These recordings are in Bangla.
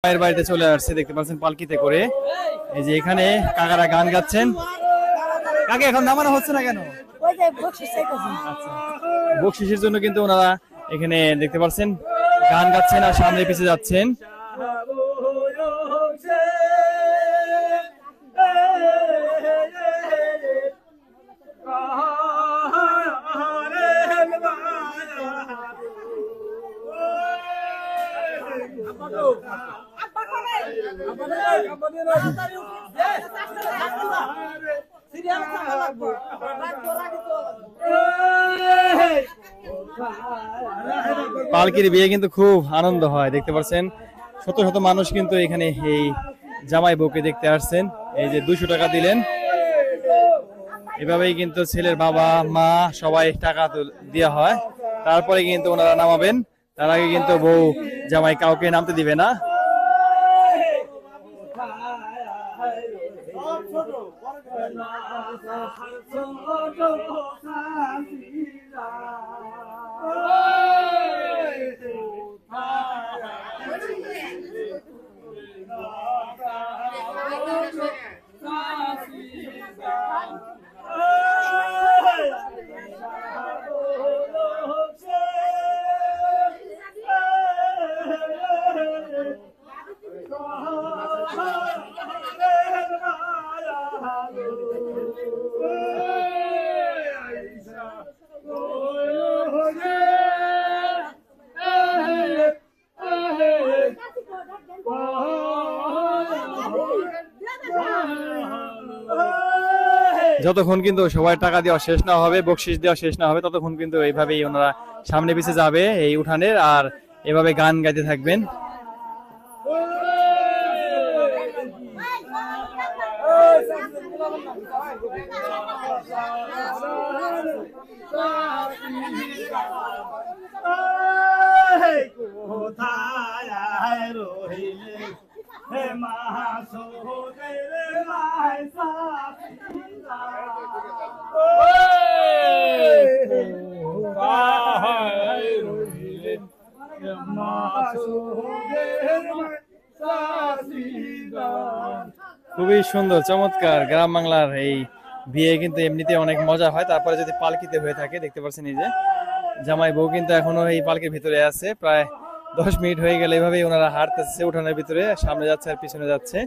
মায়ের বাড়িতে চলে আসছে, দেখতে পাচ্ছেন পালকিতে করে। এই যে এখানে কাকারা গান গাচ্ছেন। কাকে এখন নামানো হচ্ছে না কেন? আচ্ছা, বকশিসের জন্য কিন্তু ওনারা এখানে দেখতে পাচ্ছেন গান গাচ্ছেন আর সামনে পিছিয়ে যাচ্ছেন। পালকির বিয়ে কিন্তু খুব আনন্দ হয়, দেখতে পাচ্ছেন শত শত মানুষ কিন্তু এখানে এই জামাই বউকে দেখতে আসছেন। এই যে 200 টাকা দিলেন, এভাবেই কিন্তু ছেলের বাবা মা সবাই টাকা দেওয়া হয়, তারপরে কিন্তু ওনারা নামাবেন। তার আগে কিন্তু বউ জামাই কাউকে নামতে দিবে না। যতক্ষণ কিন্তু সবাই টাকা দেওয়া শেষ না হবে, বকশিস দেওয়া শেষ না হবে, ততক্ষণ কিন্তু এইভাবেই ওনারা সামনে পিছিয়ে যাবে এই উঠানের, আর এভাবে গান গাইতে থাকবেন। খুবই সুন্দর চমৎকার গ্রাম বাংলার এই বিয়ে কিন্তু এমনিতে অনেক মজা হয়, তারপরে যদি পালকিতে হয়ে থাকে। দেখতে পাচ্ছেন এই যে জামাই বউ কিন্তু এখনো এই পালকির ভিতরে আছে, প্রায় 10 মিনিট হয়ে গেলে এইভাবেই ওনারা হাঁটতেছে উঠানের ভিতরে, সামনে যাচ্ছে আর পিছনে যাচ্ছে।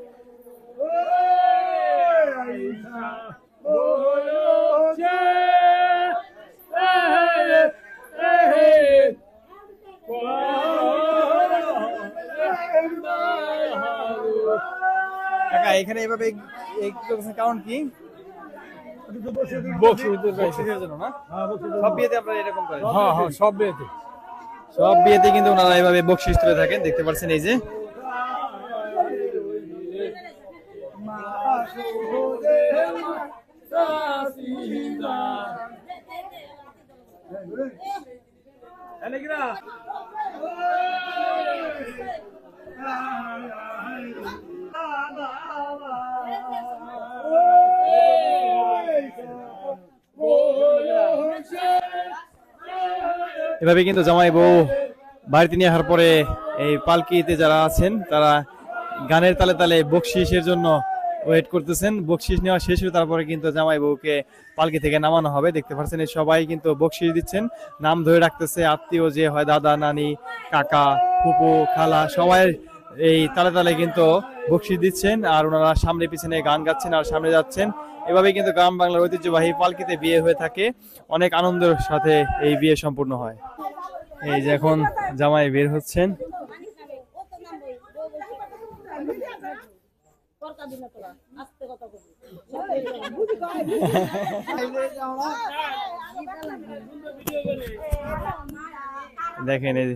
কাকা এখানে এভাবে কারণ কি? বকশিসের জন্য না? সব বিয়েতে আপনারা এরকম করেন? হ্যাঁ হ্যাঁ, সব বিয়েতে কিন্তু ওনারা এইভাবে বকশিস তুলে থাকেন, দেখতে পাচ্ছেন এই যে। এভাবে কিন্তু জামাই বউ বাড়িতে নিয়ে আসার পরে এই পালকিতে যারা আছেন তারা গানের তালে তালে বকশিসের জন্য ওয়েট করতেছেন। বকশিস নেওয়া শেষ হয়ে তারপরে কিন্তু জামাই বউকে পালকি থেকে নামানো হবে। দেখতে পাচ্ছেন এই সবাই কিন্তু বকশিস দিচ্ছেন, নাম ধরে রাখতেছে, আত্মীয় যে হয় দাদা নানি কাকা ফুপু খালা সবাই এই তালে তালে কিন্তু বকশিস দিচ্ছেন, আর ওনারা সামনে পিছনে গান গাচ্ছেন আর সামনে যাচ্ছেন। এভাবে কিন্তু গ্রাম বাংলার ঐতিহ্যবাহী পালকিতে বিয়ে হয়ে থাকে, অনেক আনন্দের সাথে এই বিয়ে সম্পূর্ণ হয়। এই যে এখন জামাই বের হচ্ছেন। দেখেন এই